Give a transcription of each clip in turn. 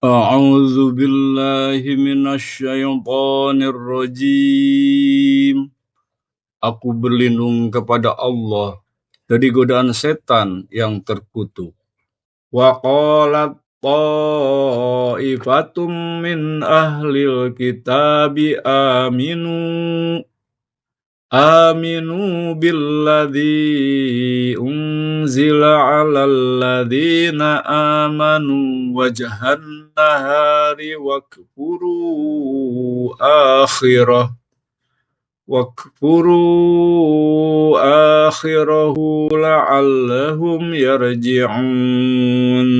A'udzu billahi minasyaitonir rajim. Aku berlindung kepada Allah dari godaan setan yang terkutuk. Wa qalat ta'ifatum min ahlil kitabi Aminu billadzi unzila alal ladzina amanu wajhan nahari wakfuru akhirahu la'allahum yarji'un.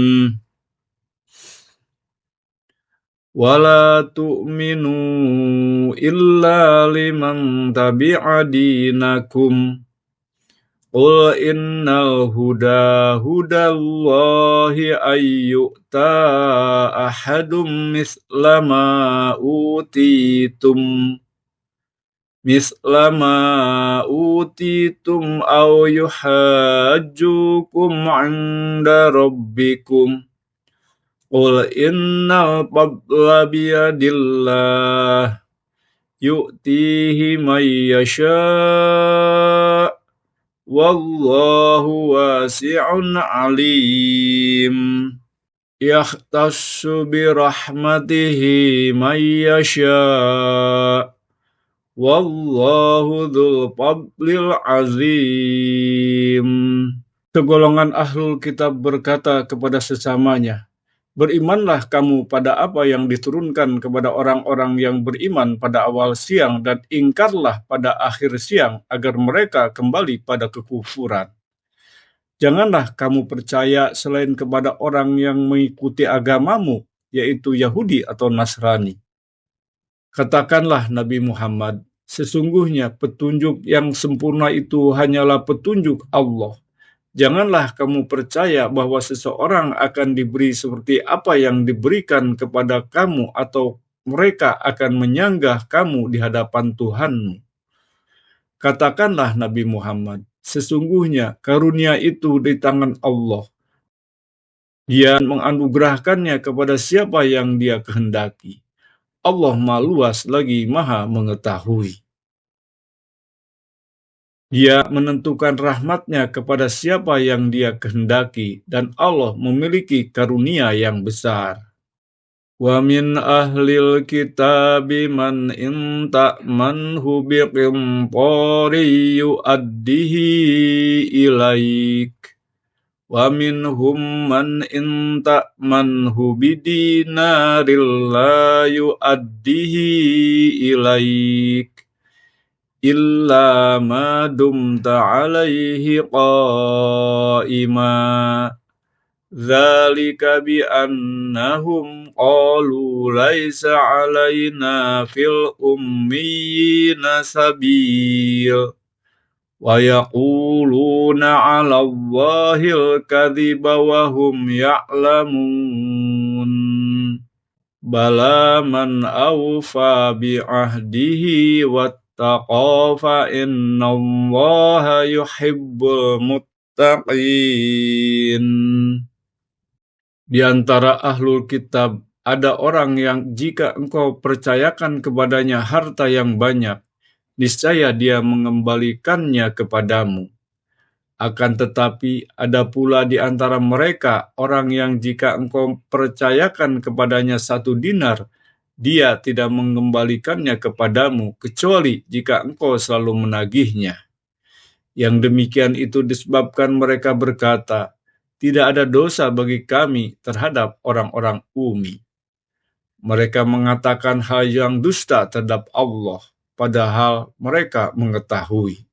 Wala tu'minu illa liman tabi'a dinakum. Qul innal hudallahi ayyu'ta ahadum mislama utitum aw yuhajjukum 'inda rabbikum. Qul innal fadla biyadillah yu'tihi man yasha' wallahu wasi'un alim. Yahtassu birahmatihi man yasha' wallahu dzul fadlil azim. Segolongan ahlul kitab berkata kepada sesamanya, berimanlah kamu pada apa yang diturunkan kepada orang-orang yang beriman pada awal siang dan ingkarlah pada akhir siang agar mereka kembali pada kekufuran. Janganlah kamu percaya selain kepada orang yang mengikuti agamamu, yaitu Yahudi atau Nasrani. Katakanlah Nabi Muhammad, sesungguhnya petunjuk yang sempurna itu hanyalah petunjuk Allah. Janganlah kamu percaya bahwa seseorang akan diberi seperti apa yang diberikan kepada kamu atau mereka akan menyanggah kamu di hadapan Tuhanmu. Katakanlah Nabi Muhammad, sesungguhnya karunia itu di tangan Allah. Dia menganugerahkannya kepada siapa yang Dia kehendaki. Allah Maha Luas lagi Maha mengetahui. Dia menentukan rahmatnya kepada siapa yang Dia kehendaki, dan Allah memiliki karunia yang besar. Wa min ahlil kitabi man in ta'manhu biqintarin yu'addihi ilaik. Wa minhum man in ta'manhu bidinarin la yu'addihi ilaik. Illa ma dumta alaihi qa'ima. Dzalika bi annahum qalu laisa alaina fil ummiyina sabil wa yaquluna 'ala Allahil kadhiba wa hum ya'lamun. Bala man awfa bi ahdihi wattaqa fa innallaha yuhibbul muttaqin. Di antara ahlul kitab ada orang yang jika engkau percayakan kepadanya harta yang banyak, niscaya dia mengembalikannya kepadamu. Akan tetapi ada pula di antara mereka orang yang jika engkau percayakan kepadanya 1 dinar, dia tidak mengembalikannya kepadamu kecuali jika engkau selalu menagihnya. Yang demikian itu disebabkan mereka berkata, tidak ada dosa bagi kami terhadap orang-orang Ummi. Mereka mengatakan hal yang dusta terhadap Allah, padahal mereka mengetahui.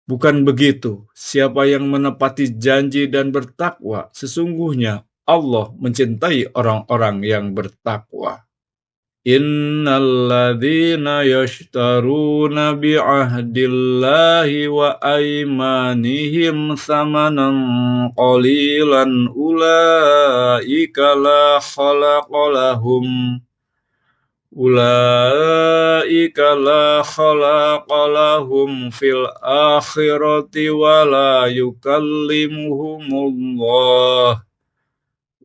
Bukan begitu, siapa yang menepati janji dan bertakwa, sesungguhnya Allah mencintai orang-orang yang bertakwa. Innalladzina yashtaruna bi'ahdillahi wa aymanihim samanan qalilan ulaika la khalaqa lahum fil akhirati wa la yukallimuhumullah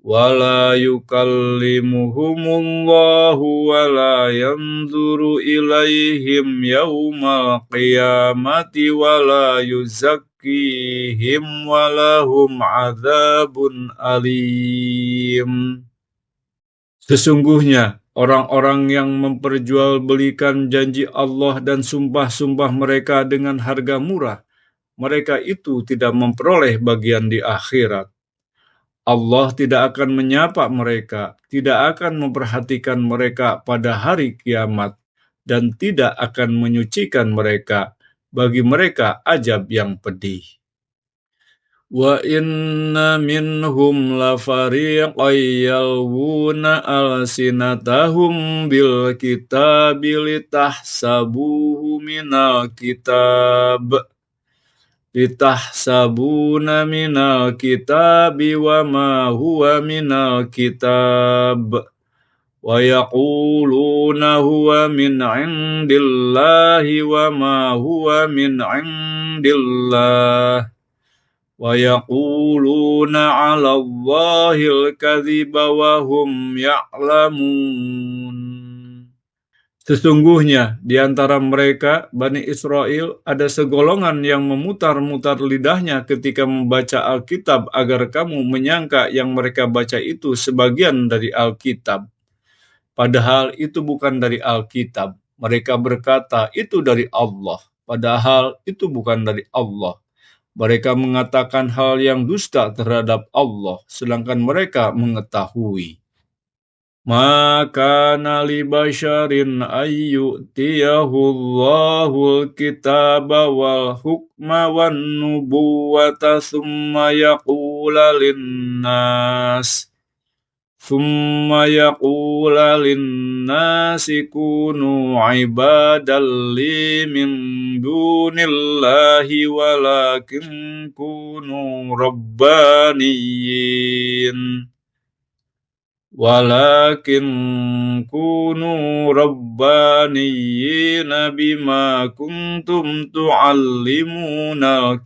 ولا يكلمهم الله ولا ينظر إليهم يوم القيامة ولا يزكيهم ولهم عذاب أليم. Sesungguhnya orang-orang yang memperjualbelikan janji Allah dan sumpah-sumpah mereka dengan harga murah, mereka itu tidak memperoleh bagian di akhirat. Allah tidak akan menyapa mereka, tidak akan memperhatikan mereka pada hari kiamat, dan tidak akan menyucikan mereka. Bagi mereka ajab yang pedih. Wa inna minhum lafariqan yalwuna alsinatahum bil kitabi litahsabuhu minal kitab. Litahsabuna minal kitabi wa ma huwa minal kitab. Wa yaquluna huwa min indillahi wa ma huwa min indillah. Wa yaquluna 'ala Allahil kadhiba wa hum ya'lamun. Sesungguhnya di antara mereka, Bani Israel, ada segolongan yang memutar-mutar lidahnya ketika membaca Alkitab agar kamu menyangka yang mereka baca itu sebagian dari Alkitab. Padahal itu bukan dari Alkitab. Mereka berkata itu dari Allah. Padahal itu bukan dari Allah. Mereka mengatakan hal yang dusta terhadap Allah, sedangkan mereka mengetahui. Ma kana li basharin ayyutiyahu Allahul kitaba wal hukma wan nubuwata thumma yaqula linnasi kunu ibadan li min dunillahi walakin kunu rabbaniyina bima kuntum tu'allimunal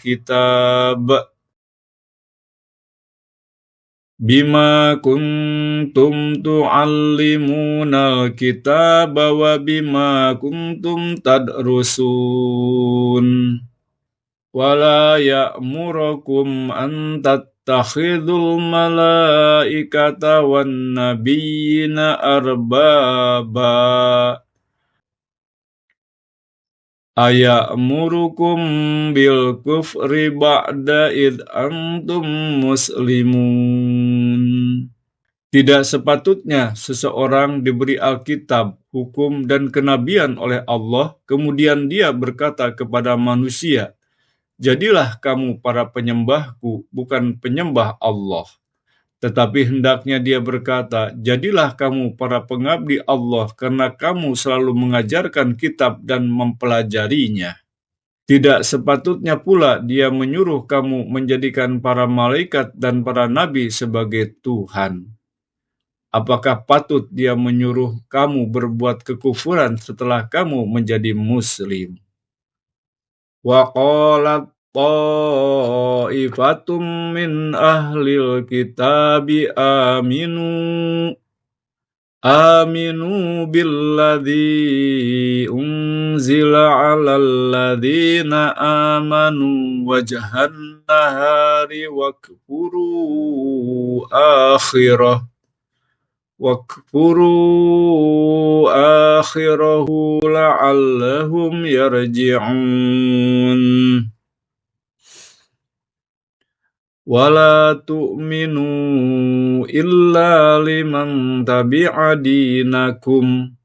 kitab wa bima kuntum tadrusun. Wala ya'murukum an tattakhidul malaikata wan nabiyyina arbaba. Aya'murukum bil kufri ba'da id antum muslimun. Tidak sepatutnya seseorang diberi Alkitab, hukum, dan kenabian oleh Allah, kemudian dia berkata kepada manusia, "Jadilah kamu para penyembahku, bukan penyembah Allah." Tetapi hendaknya dia berkata, "Jadilah kamu para pengabdi Allah, karena kamu selalu mengajarkan kitab dan mempelajarinya." Tidak sepatutnya pula dia menyuruh kamu menjadikan para malaikat dan para nabi sebagai Tuhan. Apakah patut dia menyuruh kamu berbuat kekufuran setelah kamu menjadi muslim? Wa qalat ta'ifatum min ahlil kitabi aminu billadhi unzila ala alladhina amanu wajhan nahari wakfuru akhirahu la'allahum yarji'un. Wala tu'minu illa liman tabi'a dinakum.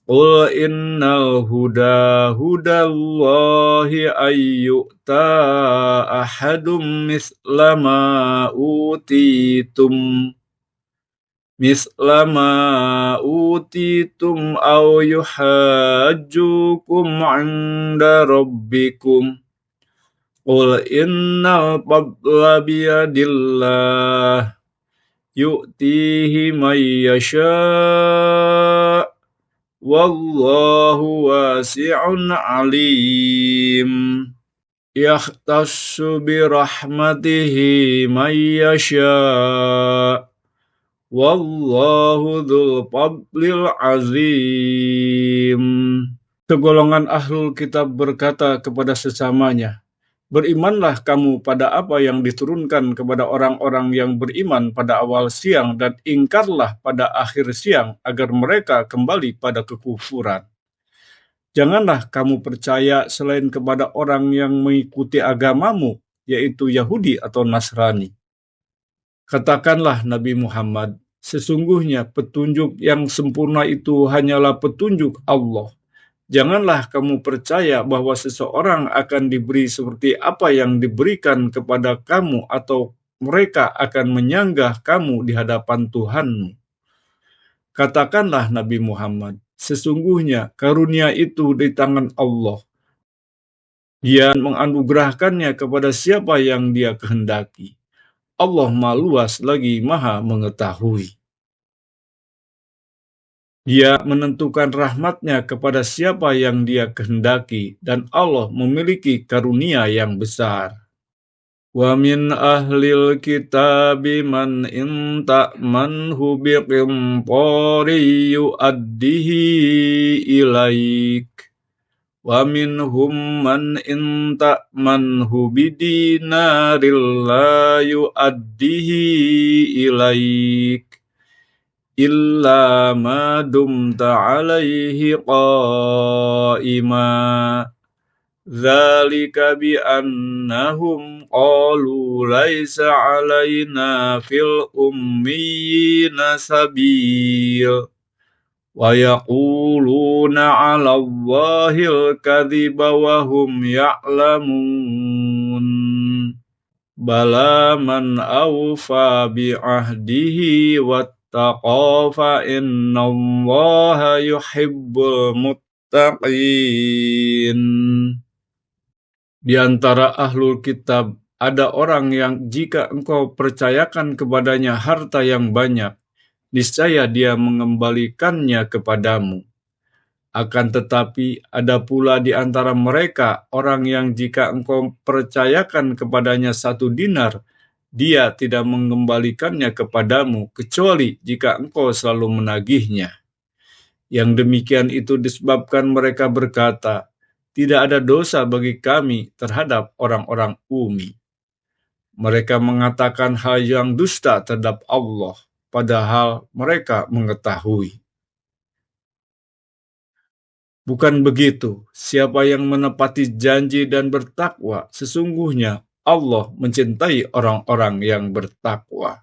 Qul innal hudallahi ayyu'ta ahadum mislama utitum aw yuhajjukum 'inda rabbikum. Qul innal fadla biyadillah yu'tihi man yasha' wallahu wasi'un alim. Yahtassu birahmatihi man yasha' Wallahu dzul fadlil azim. Segolongan ahlul kitab berkata kepada sesamanya, berimanlah kamu pada apa yang diturunkan kepada orang-orang yang beriman pada awal siang dan ingkarlah pada akhir siang agar mereka kembali pada kekufuran. Janganlah kamu percaya selain kepada orang yang mengikuti agamamu, yaitu Yahudi atau Nasrani. Katakanlah Nabi Muhammad, sesungguhnya petunjuk yang sempurna itu hanyalah petunjuk Allah. Janganlah kamu percaya bahwa seseorang akan diberi seperti apa yang diberikan kepada kamu atau mereka akan menyanggah kamu di hadapan Tuhanmu. Katakanlah Nabi Muhammad, sesungguhnya karunia itu di tangan Allah. Dia menganugerahkannya kepada siapa yang Dia kehendaki. Allah Maha Luas lagi Maha Mengetahui. Dia menentukan rahmatnya kepada siapa yang Dia kehendaki, dan Allah memiliki karunia yang besar. Wa min ahlil kitabi man in ta'manhu biqinṭari yu'addihi ilaik. Wa minhum man in ta'manhu bidinaril la yu'addihi ilaik. Illa ma dumta alaihi qa'ima. Dzalika bi annahum qalu laisa alaina fil ummiyina sabil. Wa yaquluna 'ala Allahil kadhiba wa hum ya'lamun. Bala man awfa bi ahdihi wattaqa fa innallaha yuhibbul muttaqin. Di antara ahlul kitab ada orang yang jika engkau percayakan kepadanya harta yang banyak, niscaya dia mengembalikannya kepadamu. Akan tetapi ada pula di antara mereka orang yang jika engkau percayakan kepadanya 1 dinar, dia tidak mengembalikannya kepadamu kecuali jika engkau selalu menagihnya. Yang demikian itu disebabkan mereka berkata, tidak ada dosa bagi kami terhadap orang-orang Ummi. Mereka mengatakan hal yang dusta terhadap Allah, padahal mereka mengetahui. Bukan begitu, siapa yang menepati janji dan bertakwa, sesungguhnya Allah mencintai orang-orang yang bertakwa.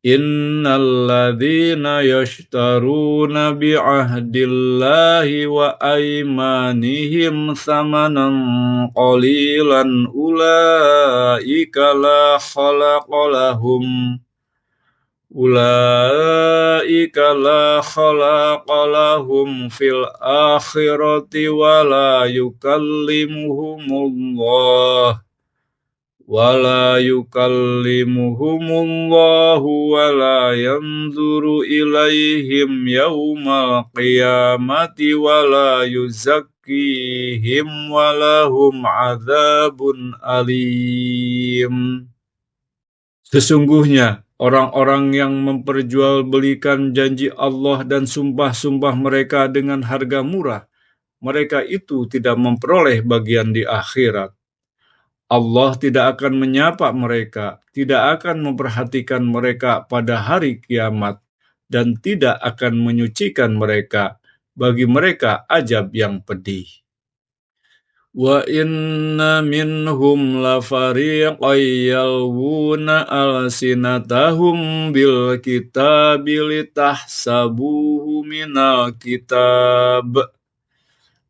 Innalladzina yashtaruna bi'ahdillahi wa aymanihim samanan qalilan ulaika la khalaqalahum fil akhirati wa la yukallimuhumullahu wa la yanzuru ilaihim yaumal qiyamati wa la yuzakkihim wa lahum adzabun alim. Sesungguhnya orang-orang yang memperjualbelikan janji Allah dan sumpah-sumpah mereka dengan harga murah, mereka itu tidak memperoleh bagian di akhirat. Allah tidak akan menyapa mereka, tidak akan memperhatikan mereka pada hari kiamat, dan tidak akan menyucikan mereka. Bagi mereka ajab yang pedih. Wa inna minhum lafariqan yalwuna alsinatahum bil kitabi litahsabuhu minal kitab.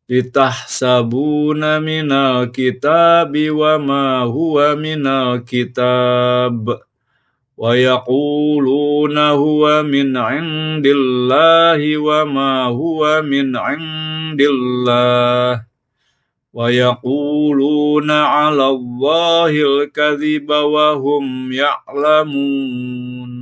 Litahsabuna minal kitabi wa ma huwa minal kitab wa yaquluna huwa min indillahi wa ma huwa min indillah wa yaquluna 'ala Allahil kadhiba wa hum ya'lamun.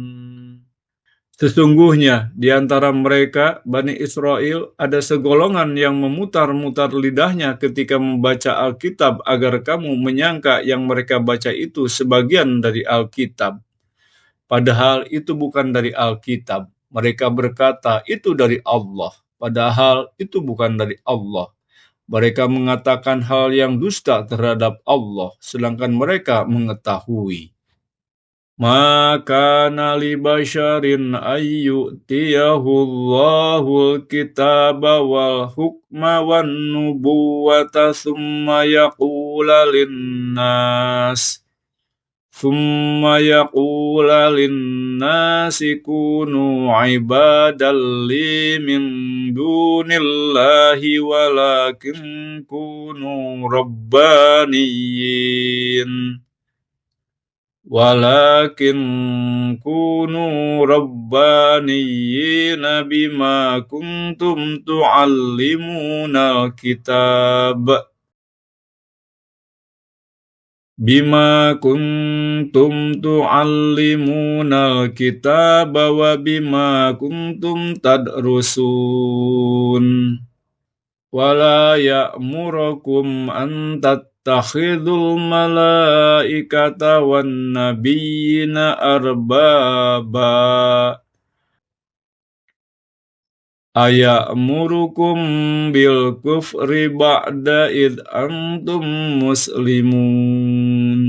Sesungguhnya di antara mereka, Bani Israel, ada segolongan yang memutar-mutar lidahnya ketika membaca Alkitab agar kamu menyangka yang mereka baca itu sebagian dari Alkitab. padahal itu bukan dari Alkitab. Mereka berkata, itu dari Allah, padahal itu bukan dari Allah. Mereka mengatakan hal yang dusta terhadap Allah, sedangkan mereka mengetahui. Maka li basyarin ayyutiyahul kitaba wal hukma wan nubuwata summa yaqula linnasi kunu ibadan li min dunillahi walakin kunu rabbaniyyin bima kuntum tu'allimunal kitab wa bima kuntum tadrusun wala ya'murukum an tattakhidul malaikata wan nabiyyina arbaba aya'murukum bil kufri ba'da id antum muslimun.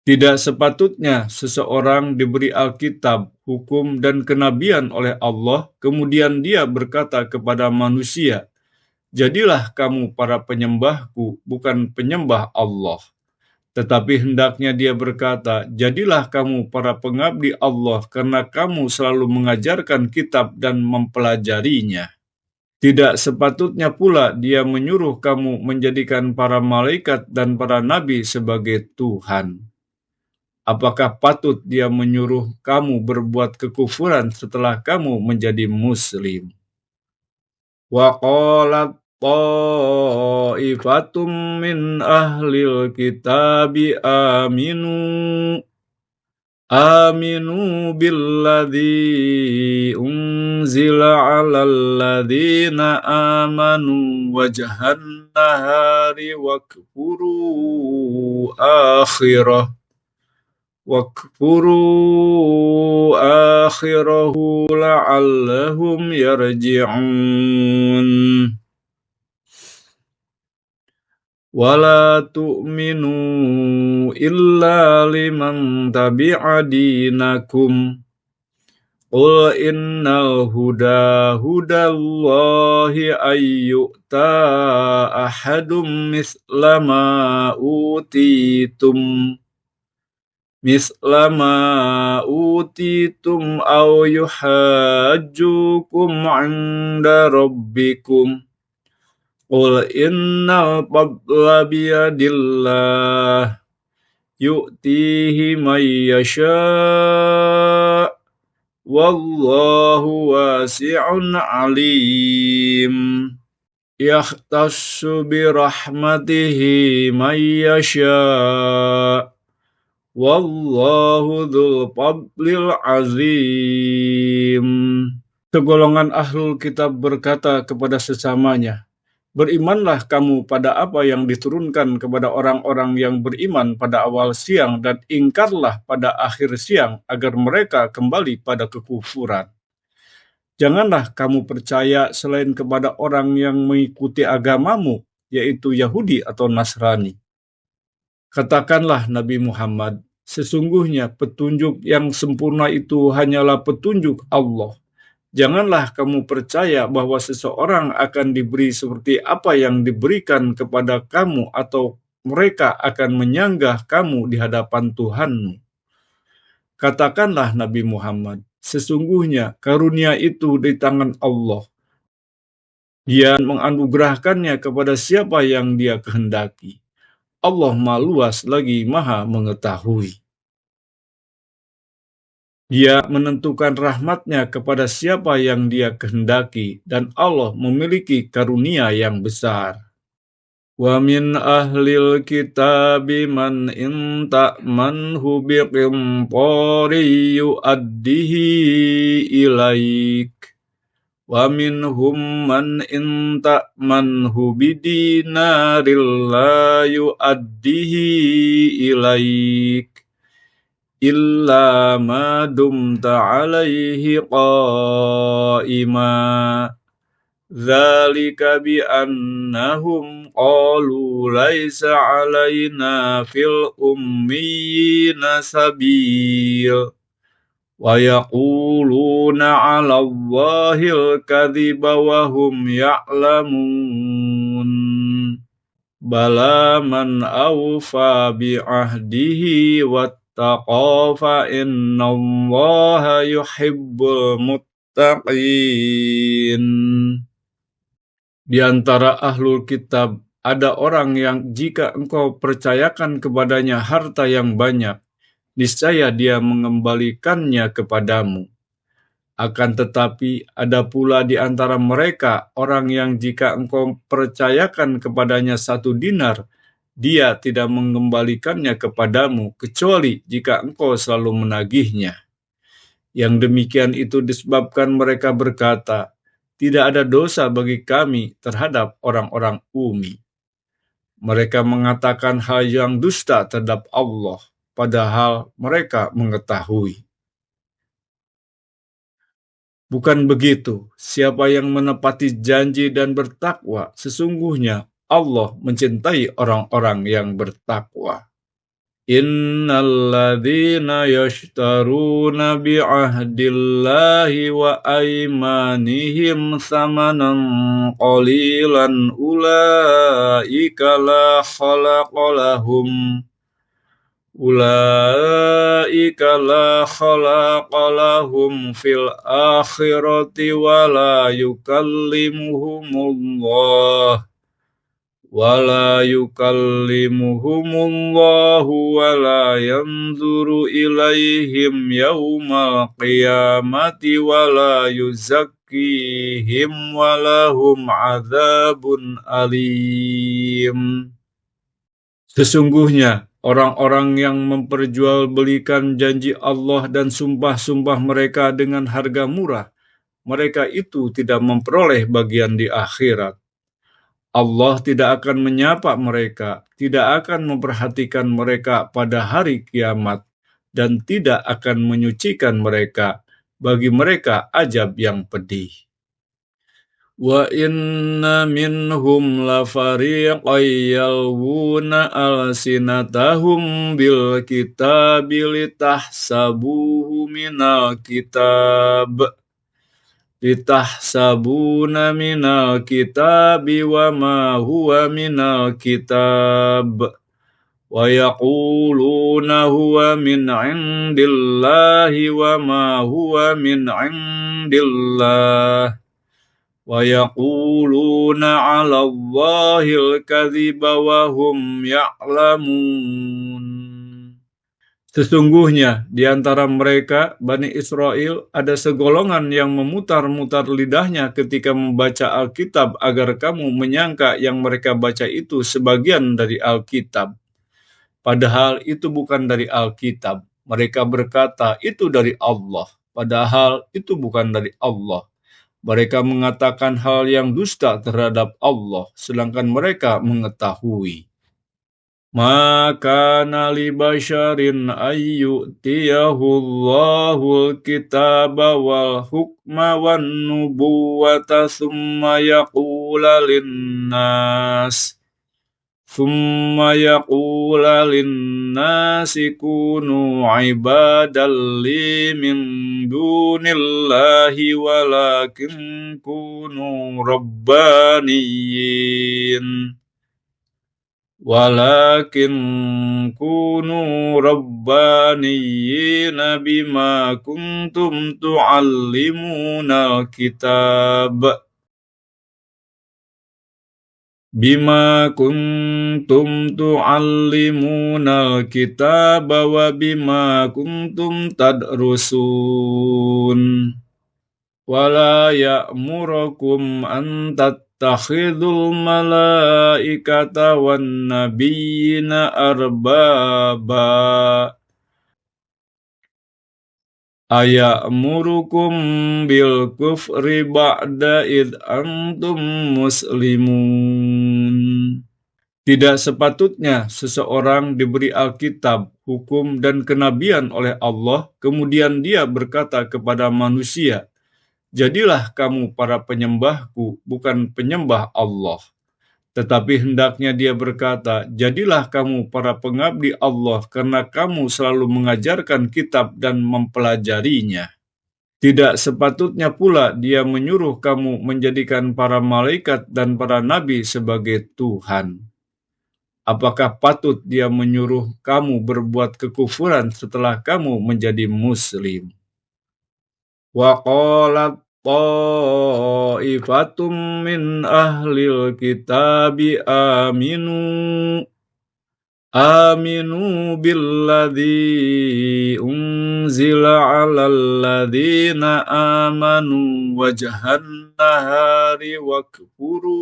Tidak sepatutnya seseorang diberi Alkitab, hukum, dan kenabian oleh Allah, kemudian dia berkata kepada manusia, "Jadilah kamu para penyembahku, bukan penyembah Allah." Tetapi hendaknya dia berkata, "Jadilah kamu para pengabdi Allah, karena kamu selalu mengajarkan kitab dan mempelajarinya." Tidak sepatutnya pula dia menyuruh kamu menjadikan para malaikat dan para nabi sebagai Tuhan. Apakah patut dia menyuruh kamu berbuat kekufuran setelah kamu menjadi muslim? Wa qalat ta'ifatum min ahlil kitabi aminu billadhi unzila ala alladhina amanu wajhan nahari wakfuru akhirahu la'allahum yarji'un. Wala tu'minu illa liman tabi'a dinakum. Qul innal hudallahi ayyu'ta ahadum mislama utitum aw yuhajjukum 'inda rabbikum. Qul innal fadla biyadillah yu'tihi man yasha' wallahu wasi'un 'alim. Yahtassu birahmatihi man yasha' wallahu dzul fadlil azim. Segolongan ahlul kitab berkata kepada sesamanya, "Berimanlah kamu pada apa yang diturunkan kepada orang-orang yang beriman pada awal siang dan ingkarlah pada akhir siang agar mereka kembali pada kekufuran. Janganlah kamu percaya selain kepada orang yang mengikuti agamamu, yaitu Yahudi atau Nasrani." Katakanlah Nabi Muhammad, sesungguhnya petunjuk yang sempurna itu hanyalah petunjuk Allah. Janganlah kamu percaya bahwa seseorang akan diberi seperti apa yang diberikan kepada kamu atau mereka akan menyanggah kamu di hadapan Tuhanmu. Katakanlah Nabi Muhammad, sesungguhnya karunia itu di tangan Allah. Dia menganugerahkannya kepada siapa yang Dia kehendaki. Allah Maha Luas lagi Maha Mengetahui. Dia menentukan rahmatnya kepada siapa yang Dia kehendaki, dan Allah memiliki karunia yang besar. Wa min ahlil kitabi man in ta'manhu biqinṭari yu'addihi ilaik. Wa minhum man in ta'manhu bidinaril la yu'addihi ilaik. إلا ما دمت عليه قائما ذلك بأنهم قالوا ليس علينا في الأميين سبيل ويقولون على الله الكذب وهم يعلمون بلى من أوفى بعهده واتقى فإن الله يحب المتقين. Di antara ahlul kitab ada orang yang jika engkau percayakan kepadanya harta yang banyak, niscaya dia mengembalikannya kepadamu. Akan tetapi ada pula di antara mereka orang yang jika engkau percayakan kepadanya 1 dinar, dia tidak mengembalikannya kepadamu kecuali jika engkau selalu menagihnya. Yang demikian itu disebabkan mereka berkata, tidak ada dosa bagi kami terhadap orang-orang Ummi. Mereka mengatakan hal yang dusta terhadap Allah, padahal mereka mengetahui. Bukan begitu, siapa yang menepati janji dan bertakwa, sesungguhnya Allah mencintai orang-orang yang bertakwa. Innalladzina yashtaruna bi'ahdillahi wa aymanihim samanan qalilan ulaika la khalaqa lahum fil akhirati wa la yukallimuhumullahu wa la yanzuru ilaihim yawmal qiyamati wa la yuzakkihim wa lahum adzabun alim. Sesungguhnya orang-orang yang memperjualbelikan janji Allah dan sumpah-sumpah mereka dengan harga murah, mereka itu tidak memperoleh bagian di akhirat. Allah tidak akan menyapa mereka, tidak akan memperhatikan mereka pada hari kiamat, dan tidak akan menyucikan mereka. Bagi mereka azab yang pedih. Wa inna minhum lafariqan yalwuna alsinatahum bil kitabi litahsabuhu minal litahsabuna minal kitabi wa ma huwa minal kitab wa yaquluna huwa min indillahi wa ma huwa min indillah wa yaquluna 'ala Allahil kadhiba wa hum ya'lamun. Sesungguhnya di antara mereka, Bani Israel, ada segolongan yang memutar-mutar lidahnya ketika membaca Alkitab agar kamu menyangka yang mereka baca itu sebagian dari Alkitab. Padahal itu bukan dari Alkitab. Mereka berkata itu dari Allah, padahal itu bukan dari Allah. Mereka mengatakan hal yang dusta terhadap Allah, sedangkan mereka mengetahui. Ma kana li basharin ayyutiyahu Allahul kitaba wal hukma wan nubuwata thumma yaqula linnasi kunu ibadan li min dunillahi walakin kunu rabbaniyin bima kuntum tu'allimunal kitab wa bima kuntum tadrusun wala ya'murukum an tattakhidul malaikata wan nabiyyina arbaba aya'murukum bil kufri ba'da id antum muslimun. Tidak sepatutnya seseorang diberi Alkitab, hukum, dan kenabian oleh Allah, kemudian dia berkata kepada manusia, "Jadilah kamu para penyembahku, bukan penyembah Allah." Tetapi hendaknya dia berkata, "Jadilah kamu para pengabdi Allah, karena kamu selalu mengajarkan kitab dan mempelajarinya." Tidak sepatutnya pula dia menyuruh kamu menjadikan para malaikat dan para nabi sebagai Tuhan. Apakah patut dia menyuruh kamu berbuat kekufuran setelah kamu menjadi muslim? Wa qalat ta'ifatum min ahlil kitabi aminu billadzi unzila 'alal ladzina amanu wajhan nahari wakfuru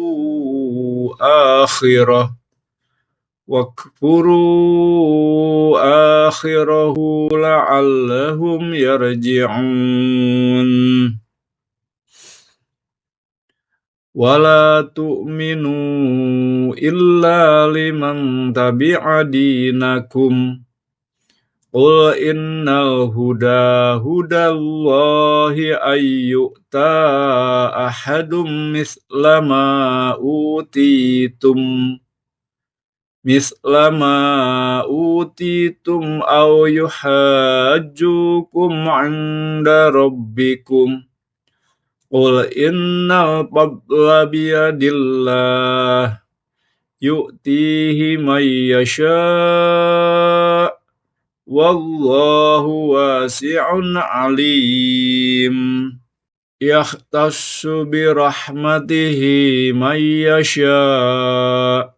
akhirahu la'allahum yarji'un. Wala tu'minu illa liman tabi'a dinakum. Qul innal huda hudallahi ayyu'ta ahadum mislama utitum aw yuhajjukum 'inda rabbikum. Qul innal fadla biyadillah yu'tihi man yasha' wallahu wasi'un 'alim. Yahtassu birahmatihi man yasha'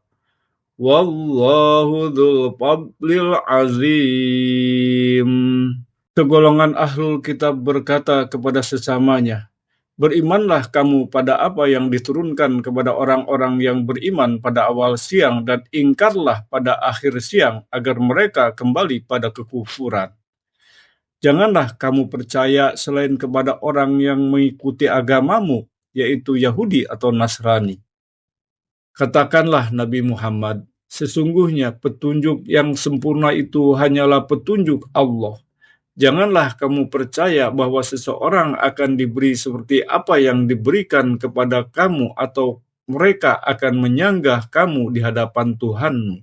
wallahu dzul fadlil azim. Segolongan ahlul kitab berkata kepada sesamanya, "Berimanlah kamu pada apa yang diturunkan kepada orang-orang yang beriman pada awal siang dan ingkarlah pada akhir siang agar mereka kembali pada kekufuran. Janganlah kamu percaya selain kepada orang yang mengikuti agamamu, yaitu Yahudi atau Nasrani." Katakanlah Nabi Muhammad, "Sesungguhnya petunjuk yang sempurna itu hanyalah petunjuk Allah. Janganlah kamu percaya bahwa seseorang akan diberi seperti apa yang diberikan kepada kamu atau mereka akan menyanggah kamu di hadapan Tuhanmu."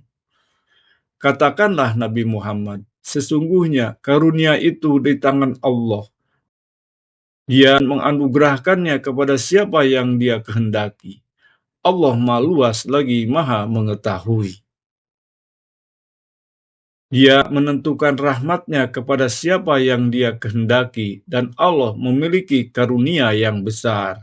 Katakanlah Nabi Muhammad, "Sesungguhnya karunia itu di tangan Allah. Dia menganugerahkannya kepada siapa yang Dia kehendaki. Allah Maha Luas lagi Maha Mengetahui. Dia menentukan rahmatnya kepada siapa yang Dia kehendaki, dan Allah memiliki karunia yang besar.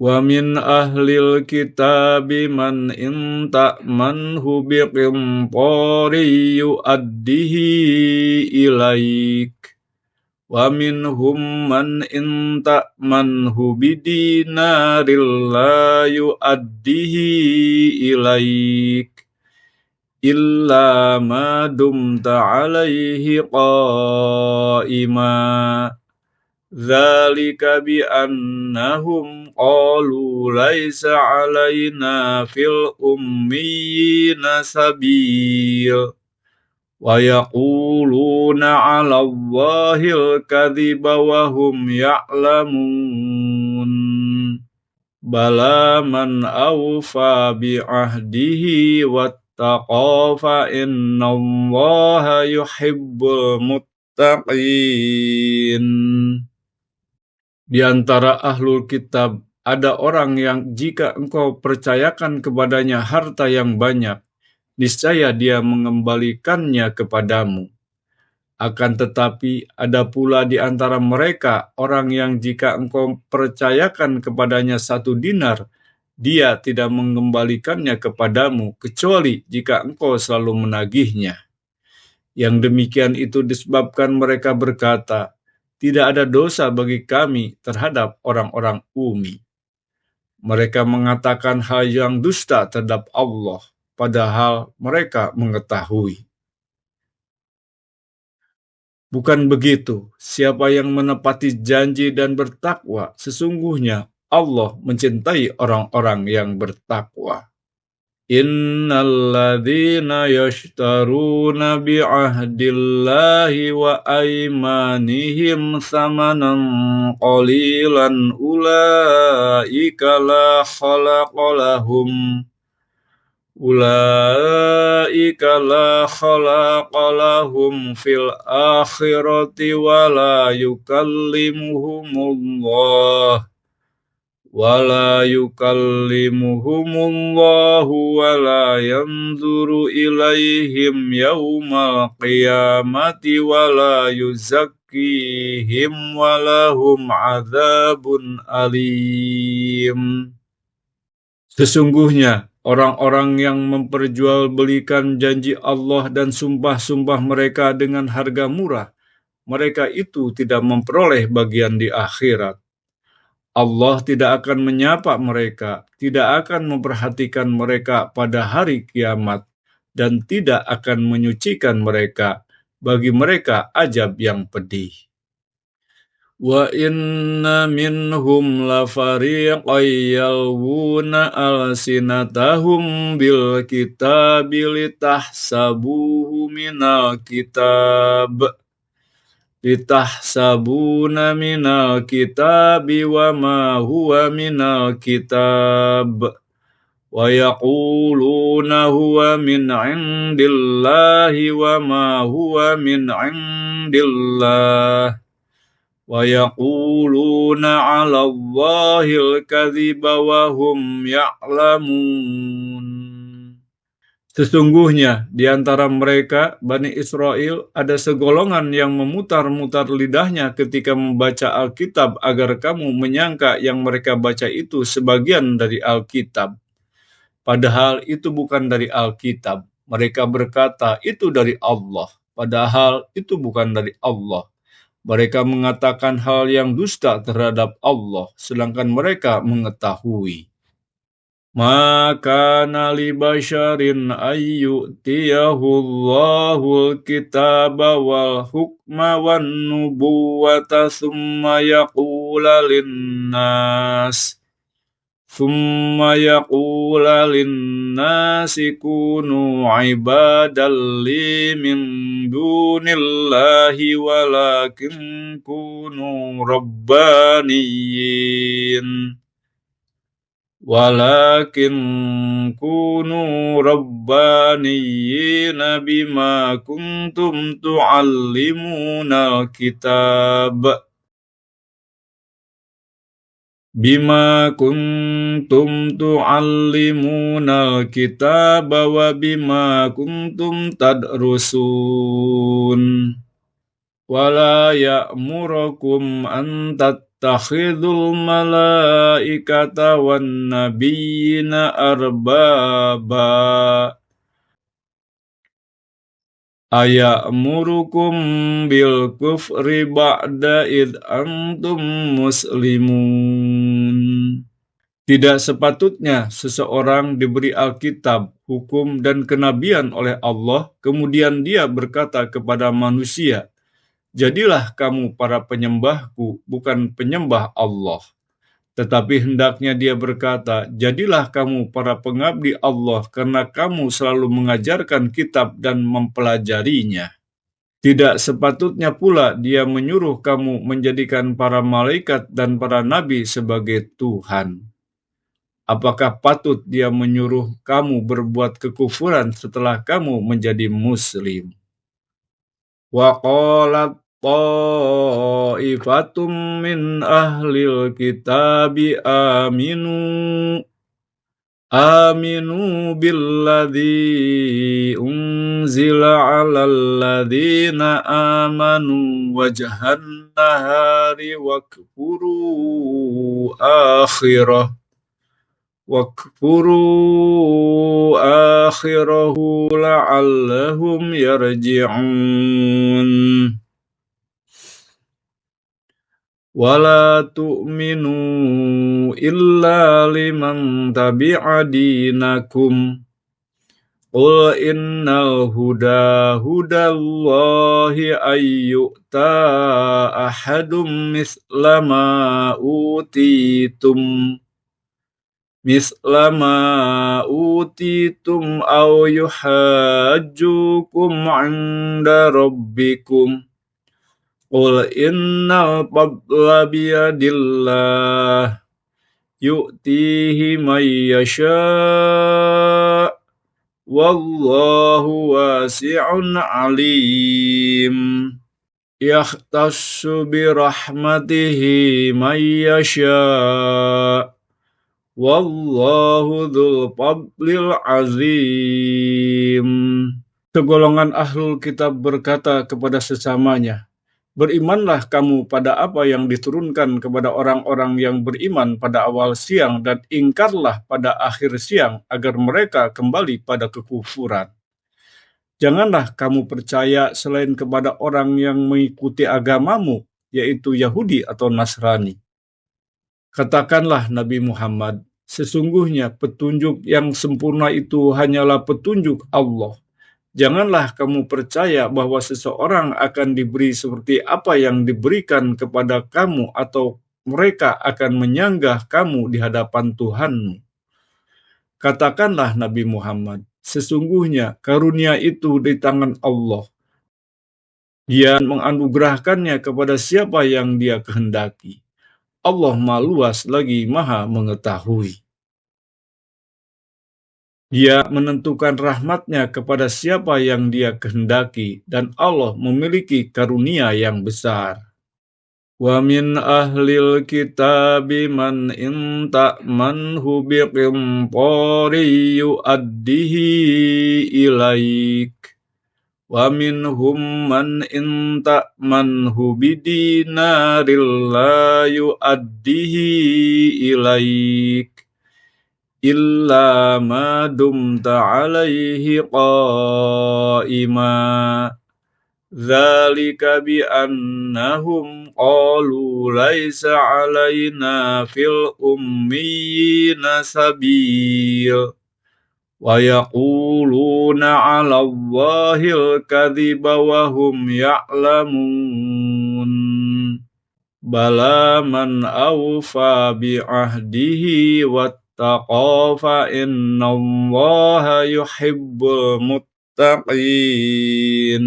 Wa min ahlil kitabi man in ta'manhu biqintarin yu'addihi ilaik. Wa minhum man in ta'manhu bidinarin la yu'addihi ilaik. Illa ma dumta alaihi qa'ima. Dzalika bi annahum qalu laisa alaina fil ummiyina sabil. Wa yaquluna 'ala Allahil kadhiba wa hum ya'lamun. Bala man awfa bi ahdihi wattaqa fa innallaha yuhibbul muttaqin. Di antara ahlul kitab ada orang yang jika engkau percayakan kepadanya harta yang banyak, niscaya dia mengembalikannya kepadamu. Akan tetapi ada pula di antara mereka orang yang jika engkau percayakan kepadanya 1 dinar, dia tidak mengembalikannya kepadamu, kecuali jika engkau selalu menagihnya. Yang demikian itu disebabkan mereka berkata, "Tidak ada dosa bagi kami terhadap orang-orang Ummi." Mereka mengatakan hal yang dusta terhadap Allah, padahal mereka mengetahui. Bukan begitu, siapa yang menepati janji dan bertakwa, sesungguhnya Allah mencintai orang-orang yang bertakwa. Innal ladzina yashtaruna bi'ahdillahi wa aymanihim thamanan qalilan ulaika la khalaqa lahum fil akhirati wa la yukallimuhumullahu wa la yanzuru ilaihim yawmal qiyamati wa la yuzakkihim wa lahum adzabun alim. Sesungguhnya orang-orang yang memperjualbelikan janji Allah dan sumpah-sumpah mereka dengan harga murah, mereka itu tidak memperoleh bagian di akhirat. Allah tidak akan menyapa mereka, tidak akan memperhatikan mereka pada hari kiamat, dan tidak akan menyucikan mereka. Bagi mereka azab yang pedih. Wa inna minhum lafariqan yalwuna alsinatahum bil kitabi litahsabuhu minal kitabi wa ma huwa minal kitab wa yaquluna huwa min indillahi wa ma huwa min indillah wa yaquluna 'ala Allahil kadhiba wa hum ya'lamun. Sesungguhnya di antara mereka, Bani Israel, ada segolongan yang memutar-mutar lidahnya ketika membaca Alkitab agar kamu menyangka yang mereka baca itu sebagian dari Alkitab. Padahal itu bukan dari Alkitab. Mereka berkata itu dari Allah. Padahal itu bukan dari Allah. Mereka mengatakan hal yang dusta terhadap Allah, sedangkan mereka mengetahui. Maka li basyarin ayyutiyahu Allahul kitaba wal hukma wan nubuwata thumma yaqula linnasi kunu ibadan li min dunillahi walakin kunu rabbaniyyin bima kuntum tu'allimunal kitaba wa bima kuntum tadrusun wala ya'murukum an tattakhidul malaikata wan nabiyyina arbaba aya'murukum bil kufri ba'da id antum muslimun. Tidak sepatutnya seseorang diberi Alkitab, hukum, dan kenabian oleh Allah, kemudian dia berkata kepada manusia, "Jadilah kamu para penyembahku, bukan penyembah Allah." Tetapi hendaknya dia berkata, "Jadilah kamu para pengabdi Allah, karena kamu selalu mengajarkan kitab dan mempelajarinya." Tidak sepatutnya pula dia menyuruh kamu menjadikan para malaikat dan para nabi sebagai Tuhan. Apakah patut dia menyuruh kamu berbuat kekufuran setelah kamu menjadi muslim? Wa qalat ta'ifatum min ahlil kitabi aminu billadzi unzila 'alal ladzina amanu wajhan nahari wakfuru akhirahu la'allahum yarji'un. Wala tu'minu illa liman tabi'a dinakum. Qul innal hudallahi ayyu'ta ahadum mislama utitum. misla ma utitum aw yuhajjukum 'inda rabbikum. Qul innal fadla biyadillah yu'tihi man yasha' wallahu wasi'un alim. Yahtassu birahmatihi man yasha' wallahu dzul fadlil azim. Segolongan ahlul kitab berkata kepada sesamanya, berimanlah kamu pada apa yang diturunkan kepada orang-orang yang beriman pada awal siang dan ingkarlah pada akhir siang agar mereka kembali pada kekufuran. Janganlah kamu percaya selain kepada orang yang mengikuti agamamu, yaitu Yahudi atau Nasrani. Katakanlah Nabi Muhammad, sesungguhnya petunjuk yang sempurna itu hanyalah petunjuk Allah. Janganlah kamu percaya bahwa seseorang akan diberi seperti apa yang diberikan kepada kamu atau mereka akan menyanggah kamu di hadapan Tuhanmu. Katakanlah Nabi Muhammad, sesungguhnya karunia itu di tangan Allah. Dia menganugerahkannya kepada siapa yang Dia kehendaki. Allah Maha Luas lagi Maha mengetahui. Dia menentukan rahmatnya kepada siapa yang Dia kehendaki, dan Allah memiliki karunia yang besar. Wa min ahlil kitabi man in ta'manhu biqinṭari yu'addihi ilaik. Wa minhum man in ta'manhu bidinaril la yu'addihi ilaik. Illa ma dumta alaihi qa'ima. Dzalika bi annahum qalu laisa alaina fil ummiyina sabil. Wa yaquluna 'ala Allahil kadhiba wa hum ya'lamun. Bala man awfa bi ahdihi wattaqa fa innallaha yuhibbul muttaqin.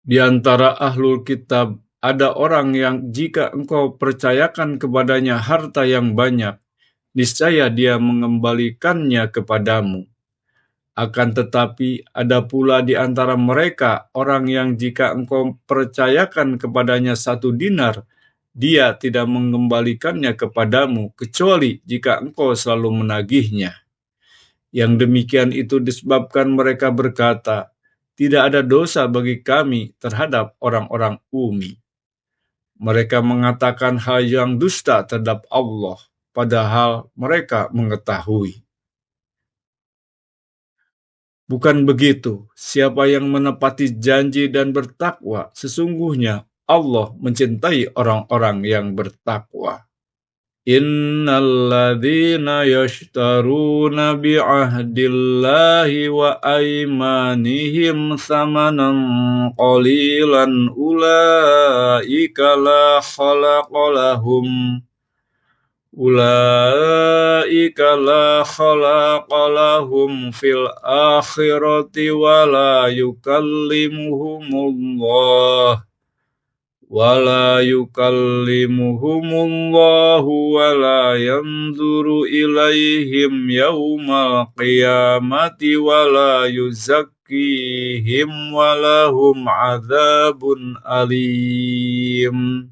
Di antara ahlul kitab ada orang yang jika engkau percayakan kepadanya harta yang banyak, niscaya dia mengembalikannya kepadamu. Akan tetapi ada pula di antara mereka orang yang jika engkau percayakan kepadanya 1 dinar, dia tidak mengembalikannya kepadamu kecuali jika engkau selalu menagihnya. Yang demikian itu disebabkan mereka berkata, tidak ada dosa bagi kami terhadap orang-orang Ummi. Mereka mengatakan hal yang dusta terhadap Allah, padahal mereka mengetahui. Bukan begitu, siapa yang menepati janji dan bertakwa, sesungguhnya Allah mencintai orang-orang yang bertakwa. Innalladzina yashtaruna bi'ahdillahi wa aymanihim thamanan qalilan ulaika la khalaqa lahum fil akhirati wa la yukallimuhumullahu wa la yanzuru ilaihim yaumal qiyamati wa la yuzakkihim wa lahum adzabun alim.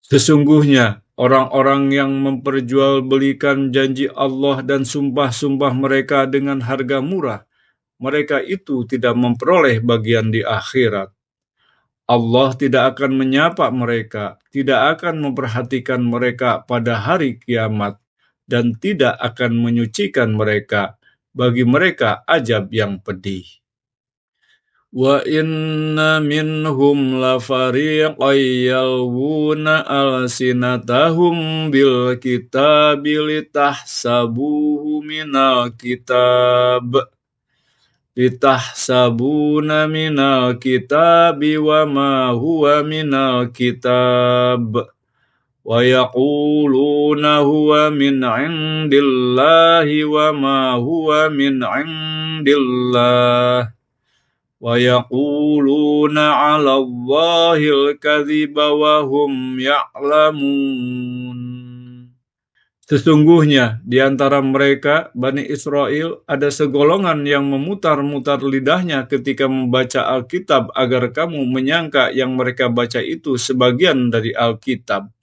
Sesungguhnya orang-orang yang memperjualbelikan janji Allah dan sumpah-sumpah mereka dengan harga murah, mereka itu tidak memperoleh bagian di akhirat. Allah tidak akan menyapa mereka, tidak akan memperhatikan mereka pada hari kiamat, dan tidak akan menyucikan mereka. Bagi mereka azab yang pedih. Wa inna minhum lafariqan yalwuna alsinatahum bil kitabi litahsabuhu minal litahsabuna minal kitabi wa ma huwa minal kitab ويقولون هو من عند الله وما هو من عند الله ويقولون على الله الكذب وهم يعلمون. Sesungguhnya di antara mereka, Bani Israel, ada segolongan yang memutar-mutar lidahnya ketika membaca Alkitab agar kamu menyangka yang mereka baca itu sebagian dari Alkitab.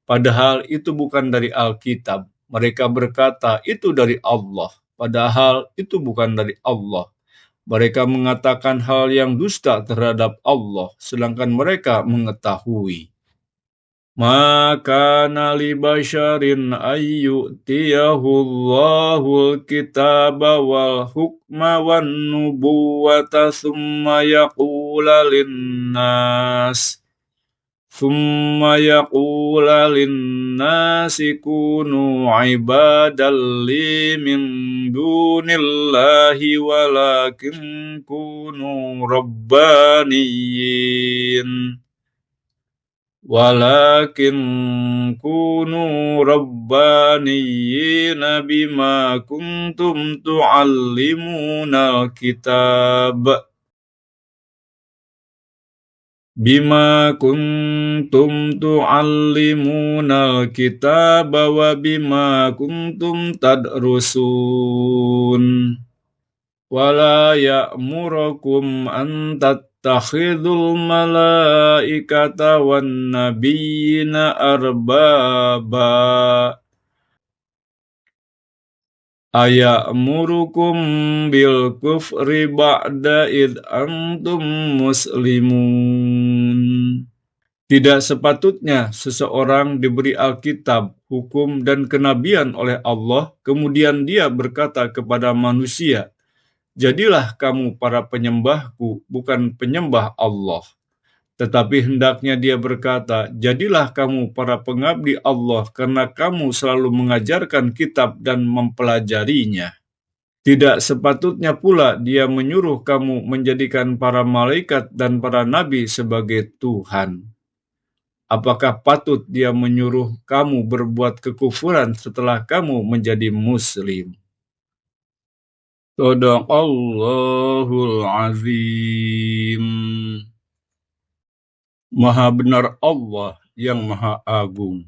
Padahal itu bukan dari Alkitab. Mereka berkata itu dari Allah. Padahal itu bukan dari Allah. Mereka mengatakan hal yang dusta terhadap Allah, sedangkan mereka mengetahui. Ma kana li basharin ay yu'tiyahu Allahul kitaba wal hukma wan nubuwata thumma yaqula linnasi kunu ibadan li min dunillahi walakin kunu rabbaniyin bima kuntum tu'allimunal kitab wa bima kuntum tadrusun wala ya'murukum an tattakhidul malaikata wan nabiyyina arbaba aya'murukum bil kufri ba'da id antum muslimun. Tidak sepatutnya seseorang diberi Alkitab, hukum, dan kenabian oleh Allah, kemudian dia berkata kepada manusia, "Jadilah kamu para penyembahku, bukan penyembah Allah." Tetapi hendaknya dia berkata, "Jadilah kamu para pengabdi Allah, karena kamu selalu mengajarkan kitab dan mempelajarinya." Tidak sepatutnya pula dia menyuruh kamu menjadikan para malaikat dan para nabi sebagai Tuhan. Apakah patut dia menyuruh kamu berbuat kekufuran setelah kamu menjadi muslim? Shadaqallahul azim. Maha benar Allah yang Maha Agung.